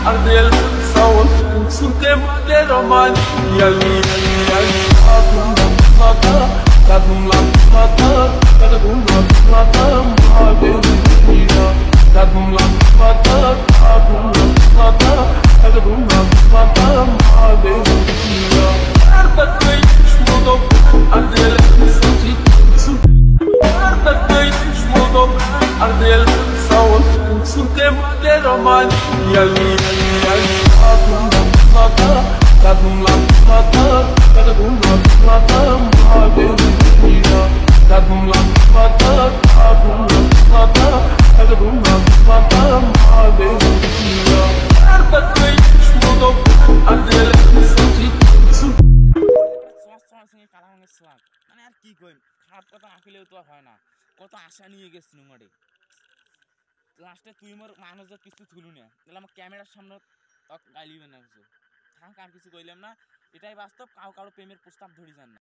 Ardel sound suntem de roman yali yali Dadum la plata Dadum la plata Mave mira Dadum la plata Dadum la plata Dadum la plata Mave mira Ardel shmodok Ardel Ardel sound suntem de roman yali yali Dadum la plata Dadum la plata Mave mira Dadum la plata Dadum la plata Dadum la plata Mave mira Ardel shmodok Ardel মানে আর কি কইম খারাপ কথা আঁকিলেও তো হয় না কত আশা নিয়ে গেছিল মাঠে লাস্টে তুই মোর মানুষ কিছু থুলু না তাহলে আমার ক্যামেরার সামনে গাইলিবে না কিছু থাক আর কিছু কইলাম না এটাই বাস্তব কারো প্রেমের প্রস্তাব ধরি যান না।